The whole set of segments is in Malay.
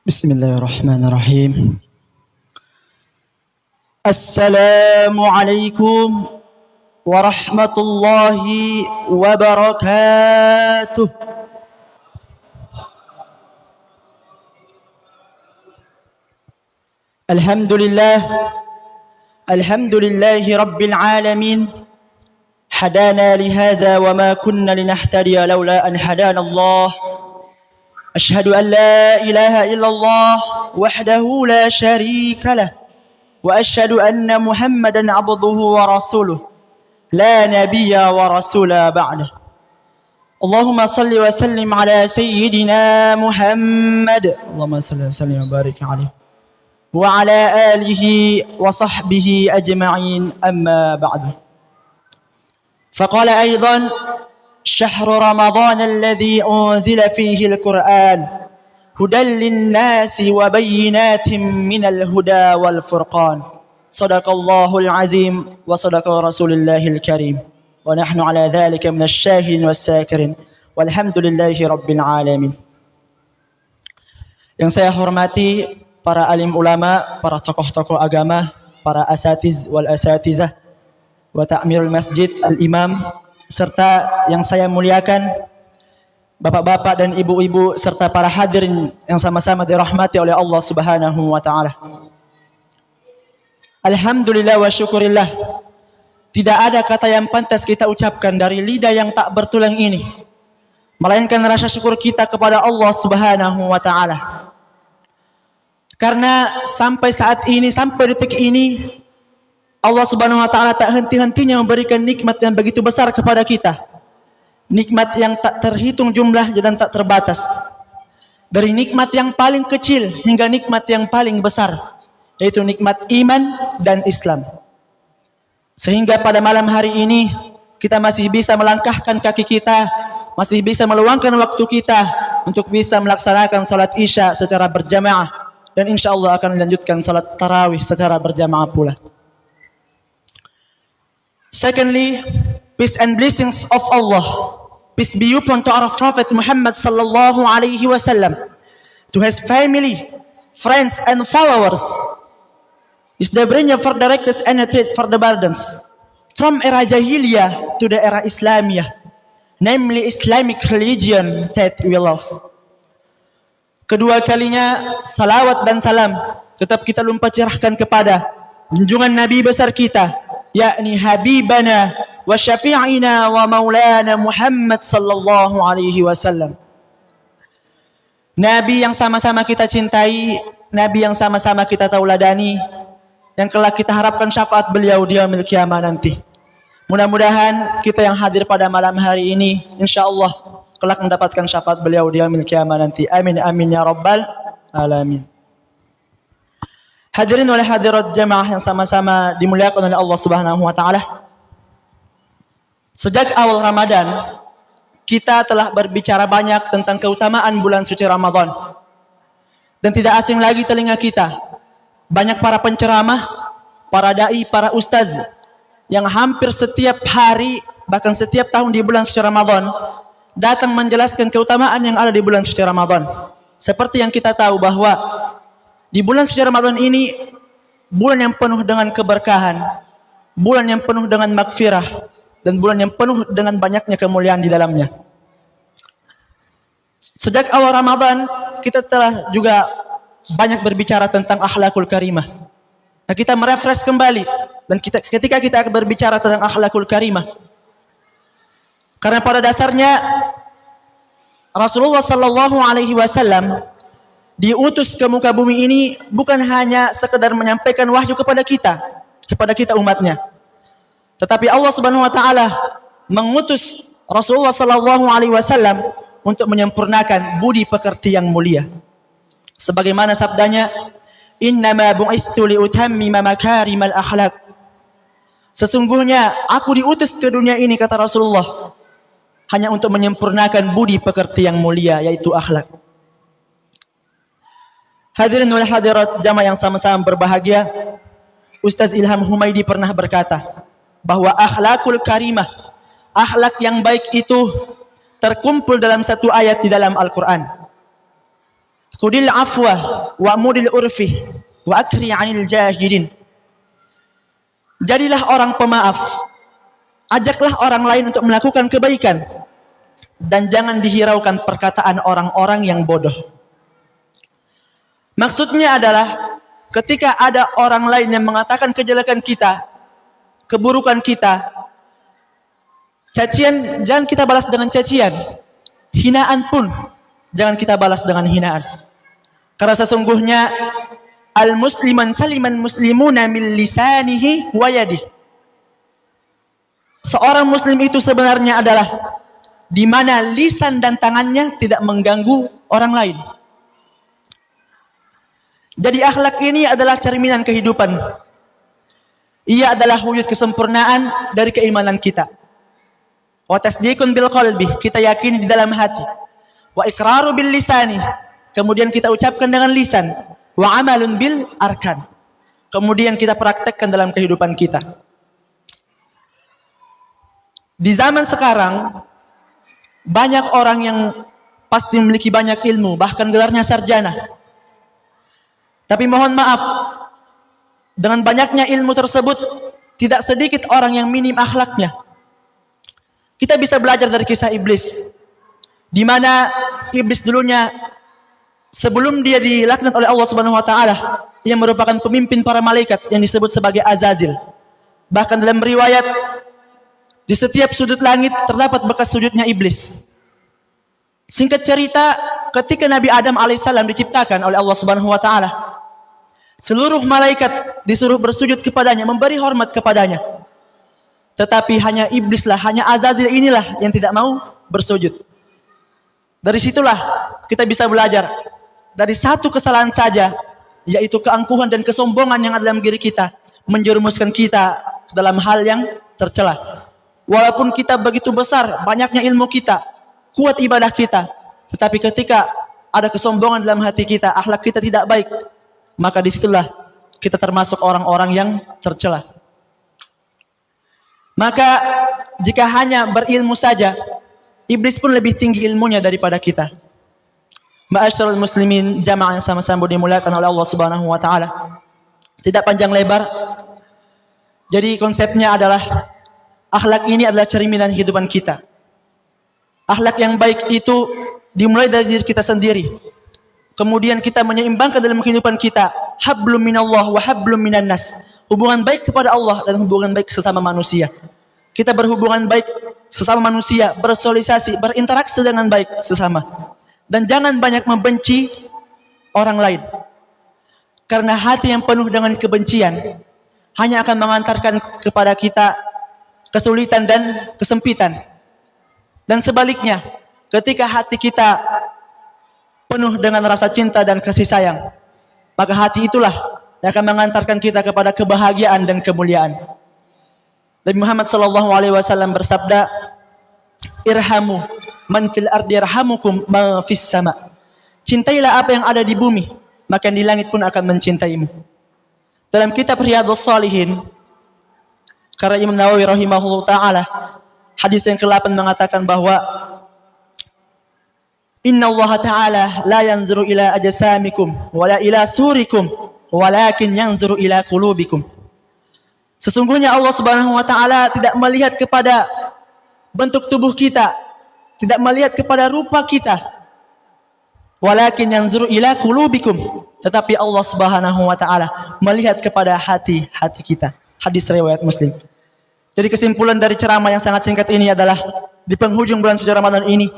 بسم الله الرحمن الرحيم. السلام عليكم ورحمة الله وبركاته. الحمد لله رب العالمين، هدانا لهذا وما كنا لنهتدي لولا أن هدانا الله. أشهد أن لا إله إلا الله وحده لا شريك له، وأشهد أن محمدا عبده ورسوله لا نبي ورسول بعده. اللهم صل وسلم على سيدنا محمد، اللهم صل وسلم وبارك عليه وعلى آله وصحبه أجمعين. أما بعد، فقال أيضا: شهر رمضان الذي أنزل فيه القرآن هدى للناس وبينات من الهدى والفرقان. صدق الله العظيم وصدق رسول الله الكريم، ونحن على ذلك من الشاهدين والساكرين، والحمد لله رب العالمين. Yang saya hormati para alim ulama, para tokoh-tokoh agama, para asatiz wal asatizah wa ta'mirul masjid, al-imam, serta yang saya muliakan bapak-bapak dan ibu-ibu serta para hadirin yang sama-sama dirahmati oleh Allah Subhanahu wa taala. Alhamdulillah wa syukurillah. Tidak ada kata yang pantas kita ucapkan dari lidah yang tak bertulang ini melainkan rasa syukur kita kepada Allah Subhanahu wa taala. Karena sampai saat ini, sampai detik ini, Allah Subhanahu wa taala tak henti-hentinya memberikan nikmat yang begitu besar kepada kita. Nikmat yang tak terhitung jumlah dan tak terbatas. Dari nikmat yang paling kecil hingga nikmat yang paling besar, yaitu nikmat iman dan Islam. Sehingga pada malam hari ini kita masih bisa melangkahkan kaki kita, masih bisa meluangkan waktu kita untuk bisa melaksanakan salat Isya secara berjamaah, dan insyaallah akan melanjutkan salat tarawih secara berjamaah pula. Secondly, peace and blessings of Allah, peace be upon to our Prophet Muhammad sallallahu alaihi wasallam, to his family, friends and followers, is the bringer for the righteous and the treat for the burdens, from era Jahiliyah to the era Islamiyah, namely Islamic religion that we love. Kedua kalinya salawat dan salam tetap kita lumpacirahkan kepada junjungan Nabi besar kita, yakni Habibana wa syafi'ina wa maulana Muhammad sallallahu alaihi wasallam. Nabi yang sama-sama kita cintai, Nabi yang sama-sama kita tauladani, yang kelak kita harapkan syafaat beliau di yaumil qiyamah nanti. Mudah-mudahan kita yang hadir pada malam hari ini insyaallah kelak mendapatkan syafaat beliau di yaumil qiyamah nanti. Amin amin ya rabbal alamin. Hadirin wal hadirat jamaah yang sama-sama dimuliakan oleh Allah Subhanahu wa taala. Sejak awal Ramadan kita telah berbicara banyak tentang keutamaan bulan suci Ramadan. Dan tidak asing lagi telinga kita, banyak para penceramah, para dai, para ustaz yang hampir setiap hari bahkan setiap tahun di bulan suci Ramadan datang menjelaskan keutamaan yang ada di bulan suci Ramadan. Seperti yang kita tahu bahwa di bulan suci Ramadan ini bulan yang penuh dengan keberkahan, bulan yang penuh dengan magfirah, dan bulan yang penuh dengan banyaknya kemuliaan di dalamnya. Sejak awal Ramadan kita telah juga banyak berbicara tentang akhlakul karimah. Nah, kita merefresh kembali dan ketika kita berbicara tentang akhlakul karimah, karena pada dasarnya Rasulullah sallallahu alaihi wasallam diutus ke muka bumi ini bukan hanya sekedar menyampaikan wahyu kepada kita umatnya, tetapi Allah Subhanahu wa taala mengutus Rasulullah sallallahu alaihi wasallam untuk menyempurnakan budi pekerti yang mulia. Sebagaimana sabdanya, "Innama bu'itsu liutammima makarimal akhlaq." Sesungguhnya aku diutus ke dunia ini, kata Rasulullah, hanya untuk menyempurnakan budi pekerti yang mulia, yaitu akhlak. Hadirin wal hadirat jamaah yang sama-sama berbahagia, Ustaz Ilham Humaidi pernah berkata bahwa akhlakul karimah, akhlak yang baik itu terkumpul dalam satu ayat di dalam Al-Quran. Khudil afwa wa'muril urfi wa akri 'anil jahilin. Jadilah orang pemaaf. Ajaklah orang lain untuk melakukan kebaikan dan jangan dihiraukan perkataan orang-orang yang bodoh. Maksudnya adalah ketika ada orang lain yang mengatakan kejelekan kita, keburukan kita, cacian jangan kita balas dengan cacian, hinaan pun jangan kita balas dengan hinaan. Karena sesungguhnya al-musliman saliman muslimuna min lisanihi wa yadihi. Seorang muslim itu sebenarnya adalah di mana lisan dan tangannya tidak mengganggu orang lain. Jadi akhlak ini adalah cerminan kehidupan. Ia adalah wujud kesempurnaan dari keimanan kita. Wa tasdiqun bil qalbi, kita yakini di dalam hati. Wa iqraru bil lisani, kemudian kita ucapkan dengan lisan. Wa amalun bil arkan, kemudian kita praktekkan dalam kehidupan kita. Di zaman sekarang banyak orang yang pasti memiliki banyak ilmu, bahkan gelarnya sarjana. Tapi mohon maaf, dengan banyaknya ilmu tersebut tidak sedikit orang yang minim akhlaknya. Kita bisa belajar dari kisah iblis, di mana iblis dulunya sebelum dia dilaknat oleh Allah Subhanahu wa taala, yang merupakan pemimpin para malaikat yang disebut sebagai Azazil. Bahkan dalam riwayat, di setiap sudut langit terdapat bekas sujudnya iblis. Singkat cerita, ketika Nabi Adam alaihissalam diciptakan oleh Allah Subhanahu wa taala, seluruh malaikat disuruh bersujud kepadanya, memberi hormat kepadanya. Tetapi hanya iblislah, hanya Azazil inilah yang tidak mau bersujud. Dari situlah kita bisa belajar dari satu kesalahan saja, yaitu keangkuhan dan kesombongan yang ada dalam diri kita, menjerumuskan kita dalam hal yang tercela. Walaupun kita begitu besar, banyaknya ilmu kita, kuat ibadah kita, tetapi ketika ada kesombongan dalam hati kita, akhlak kita tidak baik, maka disitulah kita termasuk orang-orang yang tercela. Maka jika hanya berilmu saja, iblis pun lebih tinggi ilmunya daripada kita. Ma'asyiral muslimin, jamaah yang sama-sama dimuliakan oleh Allah Subhanahu wa taala. Tidak panjang lebar. Jadi konsepnya adalah akhlak ini adalah cerminan kehidupan kita. Akhlak yang baik itu dimulai dari diri kita sendiri. Kemudian kita menyeimbangkan dalam kehidupan kita hablum minallah wa hablum minan nas. Hubungan baik kepada Allah dan hubungan baik sesama manusia. Kita berhubungan baik sesama manusia, bersosialisasi, berinteraksi dengan baik sesama. Dan jangan banyak membenci orang lain. Karena hati yang penuh dengan kebencian hanya akan mengantarkan kepada kita kesulitan dan kesempitan. Dan sebaliknya, ketika hati kita penuh dengan rasa cinta dan kasih sayang, maka hati itulah yang akan mengantarkan kita kepada kebahagiaan dan kemuliaan. Nabi Muhammad SAW bersabda, irhamu man fil ardi yarhamukum man fis sama. Cintailah apa yang ada di bumi, maka di langit pun akan mencintaimu. Dalam kitab Riyadhus Shalihin, karena Imam Nawawi rahimahullah ta'ala, hadis yang ke-8 mengatakan bahwa Inna Allah ta'ala la yanzuru ila ajsamikum wala ila surikum walakin yanzuru ila qulubikum. Sesungguhnya Allah Subhanahu wa taala tidak melihat kepada bentuk tubuh kita, tidak melihat kepada rupa kita. Walakin yanzuru ila qulubikum. Tetapi Allah Subhanahu wa taala melihat kepada hati-hati kita. Hadis riwayat Muslim. Jadi kesimpulan dari ceramah yang sangat singkat ini adalah di penghujung bulan suci Ramadan ini,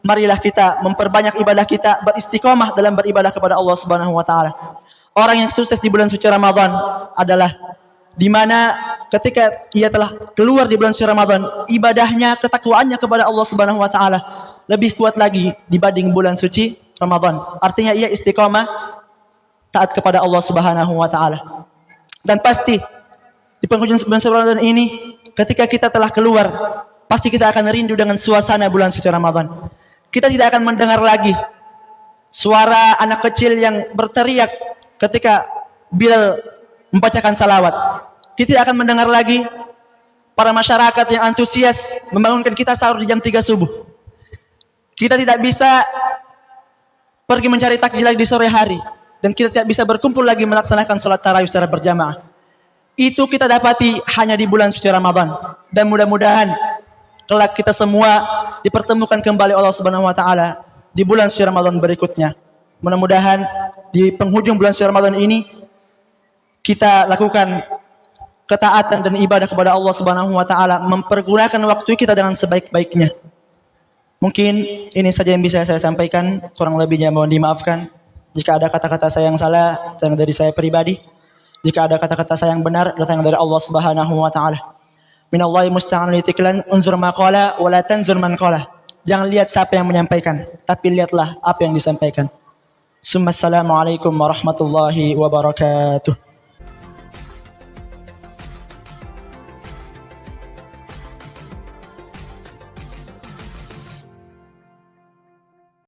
marilah kita memperbanyak ibadah kita, beristiqomah dalam beribadah kepada Allah Subhanahu wa taala. Orang yang sukses di bulan suci Ramadan adalah di mana ketika ia telah keluar di bulan suci Ramadan, ibadahnya, ketakwaannya kepada Allah Subhanahu wa taala lebih kuat lagi dibanding bulan suci Ramadan. Artinya ia istiqomah taat kepada Allah Subhanahu wa taala. Dan pasti di penghujung bulan suci Ramadan ini, ketika kita telah keluar, pasti kita akan rindu dengan suasana bulan suci Ramadan. Kita tidak akan mendengar lagi suara anak kecil yang berteriak ketika Bilal membacakan salawat. Kita tidak akan mendengar lagi para masyarakat yang antusias membangunkan kita sahur di jam 3 subuh. Kita tidak bisa pergi mencari takjil lagi di sore hari, dan kita tidak bisa berkumpul lagi melaksanakan salat tarawih secara berjamaah. Itu kita dapati hanya di bulan suci Ramadan. Dan mudah-mudahan kelak kita semua dipertemukan kembali Allah Subhanahu wa taala di bulan suci Ramadan berikutnya. Mudah-mudahan di penghujung bulan suci Ramadan ini kita lakukan ketaatan dan ibadah kepada Allah Subhanahu wa taala, mempergunakan waktu kita dengan sebaik-baiknya. Mungkin ini saja yang bisa saya sampaikan, kurang lebihnya mohon dimaafkan. Jika ada kata-kata saya yang salah, datang dari saya pribadi. Jika ada kata-kata saya yang benar, datang dari Allah Subhanahu wa taala. Minallahi musta'an li tiklan unzur ma qala wa la tanzur man qala. Jangan lihat siapa yang menyampaikan, tapi lihatlah apa yang disampaikan. Assalamualaikum warahmatullahi wabarakatuh.